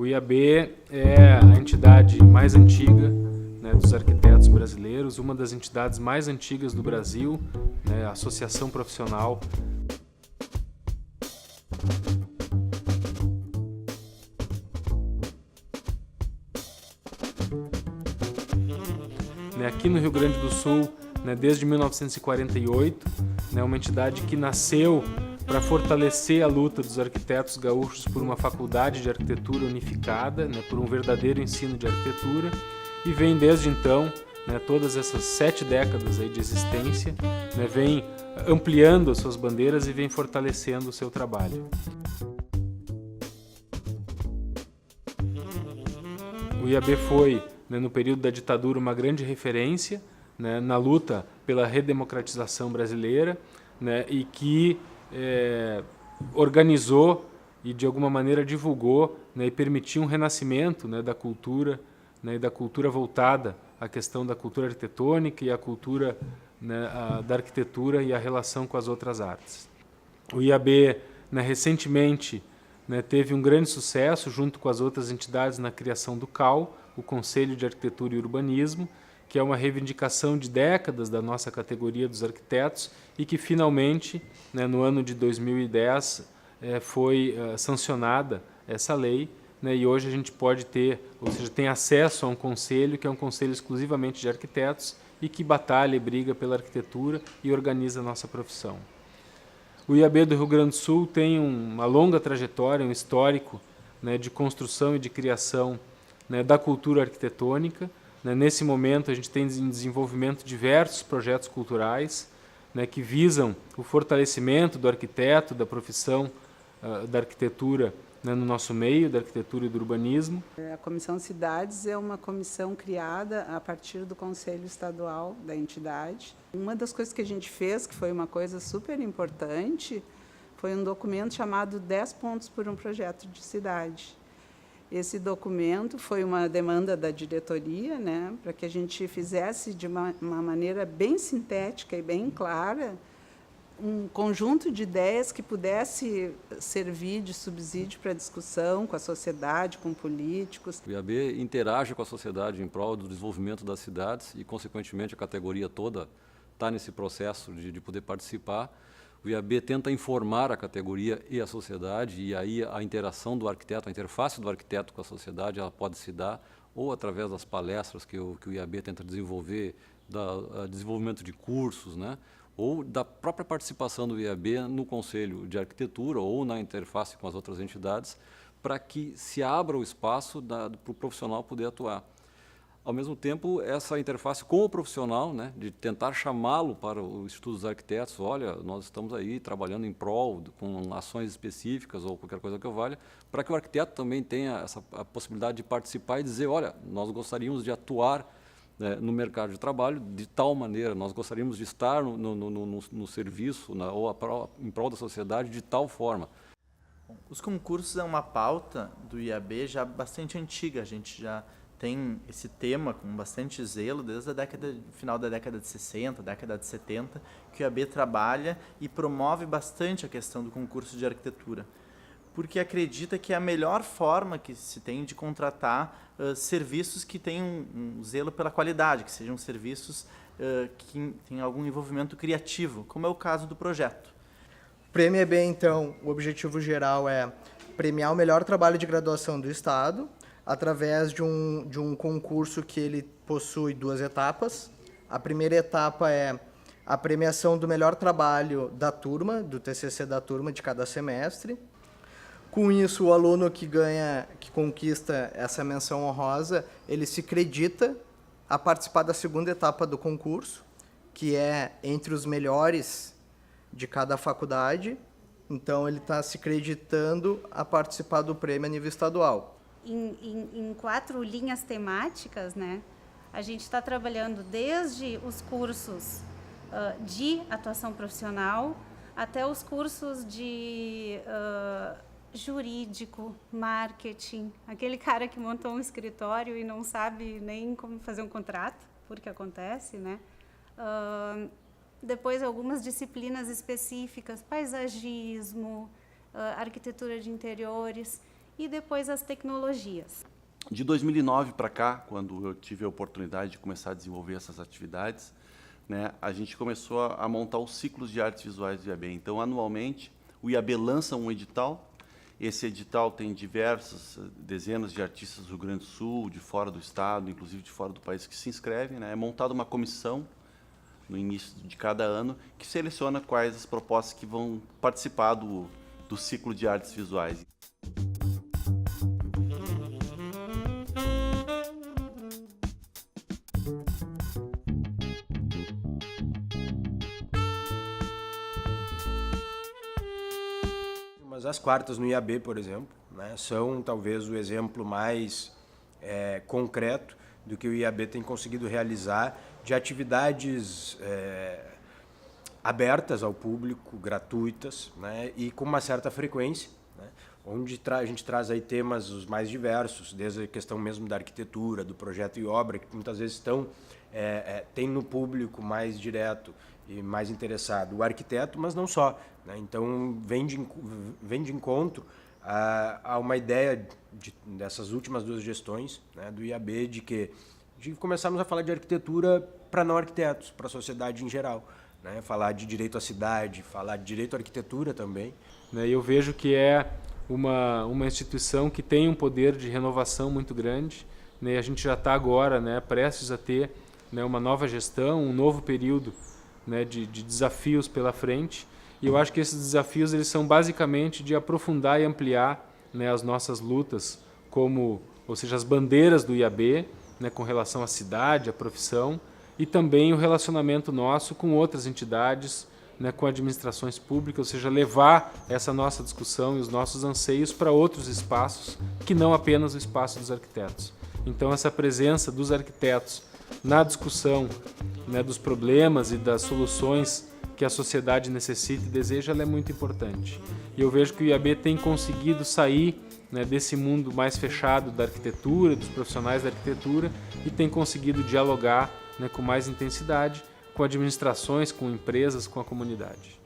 O IAB é a entidade mais antiga, né, dos arquitetos brasileiros, uma das entidades mais antigas do Brasil, né, a associação profissional. Aqui no Rio Grande do Sul, né, desde 1948, né, uma entidade que nasceu para fortalecer a luta dos arquitetos gaúchos por uma faculdade de arquitetura unificada, né, por um verdadeiro ensino de arquitetura, e vem desde então, né, todas essas 7 décadas aí de existência, né, vem ampliando as suas bandeiras e vem fortalecendo o seu trabalho. O IAB foi, né, no período da ditadura, uma grande referência, né, na luta pela redemocratização brasileira, né, e que organizou e de alguma maneira divulgou, né, e permitiu um renascimento, né, da cultura, né, e da cultura voltada à questão da cultura arquitetônica e à cultura, né, da arquitetura e a relação com as outras artes. O IAB, né, recentemente, né, teve um grande sucesso junto com as outras entidades na criação do CAU, o Conselho de Arquitetura e Urbanismo, que é uma reivindicação de décadas da nossa categoria dos arquitetos e que finalmente, né, no ano de 2010, foi sancionada essa lei, né, e hoje a gente pode ter, ou seja, tem acesso a um conselho que é um conselho exclusivamente de arquitetos e que batalha e briga pela arquitetura e organiza a nossa profissão. O IAB do Rio Grande do Sul tem uma longa trajetória, um histórico, né, de construção e de criação, né, da cultura arquitetônica. Né, nesse momento, a gente tem em desenvolvimento diversos projetos culturais, né, que visam o fortalecimento do arquiteto, da profissão da arquitetura, né, no nosso meio, da arquitetura e do urbanismo. A Comissão Cidades é uma comissão criada a partir do Conselho Estadual da entidade. Uma das coisas que a gente fez, que foi uma coisa super importante, foi um documento chamado 10 pontos por um projeto de cidade. Esse documento foi uma demanda da diretoria, né, para que a gente fizesse de uma maneira bem sintética e bem clara um conjunto de ideias que pudesse servir de subsídio para a discussão com a sociedade, com políticos. O IAB interage com a sociedade em prol do desenvolvimento das cidades e, consequentemente, a categoria toda está nesse processo de poder participar. O IAB tenta informar a categoria e a sociedade, e aí a interação do arquiteto, a interface do arquiteto com a sociedade, ela pode se dar ou através das palestras que o IAB tenta desenvolver, do desenvolvimento de cursos, né, ou da própria participação do IAB no Conselho de Arquitetura ou na interface com as outras entidades, para que se abra o espaço para o profissional poder atuar. Ao mesmo tempo, essa interface com o profissional, né, de tentar chamá-lo para o Instituto dos Arquitetos, olha, nós estamos aí trabalhando em prol, com ações específicas ou qualquer coisa que eu valha, para que o arquiteto também tenha a possibilidade de participar e dizer, olha, nós gostaríamos de atuar, né, no mercado de trabalho de tal maneira, nós gostaríamos de estar no serviço, ou em prol da sociedade de tal forma. Os concursos é uma pauta do IAB já bastante antiga, a gente já tem esse tema com bastante zelo desde a final da década de 60, década de 70, que o IAB trabalha e promove bastante a questão do concurso de arquitetura, porque acredita que é a melhor forma que se tem de contratar serviços que tenham um zelo pela qualidade, que sejam serviços que tenham algum envolvimento criativo, como é o caso do projeto. O Prêmio IAB, então, o objetivo geral é premiar o melhor trabalho de graduação do Estado, através de um concurso que ele possui 2 etapas. A primeira etapa é a premiação do melhor trabalho da turma, do TCC da turma de cada semestre. Com isso, o aluno que conquista essa menção honrosa, ele se acredita a participar da segunda etapa do concurso, que é entre os melhores de cada faculdade. Então, ele está se acreditando a participar do prêmio a nível estadual. Em 4 linhas temáticas, né, a gente está trabalhando desde os cursos de atuação profissional até os cursos de jurídico, marketing, aquele cara que montou um escritório e não sabe nem como fazer um contrato, porque acontece, né? Depois algumas disciplinas específicas, paisagismo, arquitetura de interiores. e depois as tecnologias. De 2009 para cá, quando eu tive a oportunidade de começar a desenvolver essas atividades, né, a gente começou a montar os ciclos de artes visuais do IAB. Então, anualmente, o IAB lança um edital. Esse edital tem dezenas de artistas do Rio Grande do Sul, de fora do estado, inclusive de fora do país, que se inscrevem, né? É montada uma comissão no início de cada ano que seleciona quais as propostas que vão participar do ciclo de artes visuais. Mas as quartas no IAB, por exemplo, né, são talvez o exemplo mais concreto do que o IAB tem conseguido realizar de atividades abertas ao público, gratuitas, né, e com uma certa frequência, né, onde a gente traz aí temas os mais diversos, desde a questão mesmo da arquitetura, do projeto e obra, que muitas vezes tem no público mais direto e mais interessado o arquiteto, mas não só, né? Então vem de encontro a uma ideia dessas últimas 2 gestões, né, do IAB, de começarmos a falar de arquitetura para não arquitetos, para a sociedade em geral, né? Falar de direito à cidade, falar de direito à arquitetura também. Eu vejo que é uma instituição que tem um poder de renovação muito grande, né? A gente já está agora, né, prestes a ter, né, uma nova gestão, um novo período, né, de desafios pela frente, e eu acho que esses desafios eles são basicamente de aprofundar e ampliar, né, as nossas lutas, ou seja, as bandeiras do IAB, né, com relação à cidade, à profissão, e também o relacionamento nosso com outras entidades, né, com administrações públicas, ou seja, levar essa nossa discussão e os nossos anseios para outros espaços, que não apenas o espaço dos arquitetos. Então, essa presença dos arquitetos na discussão, né, dos problemas e das soluções que a sociedade necessita e deseja, ela é muito importante. E eu vejo que o IAB tem conseguido sair, né, desse mundo mais fechado da arquitetura, dos profissionais da arquitetura, e tem conseguido dialogar, né, com mais intensidade com administrações, com empresas, com a comunidade.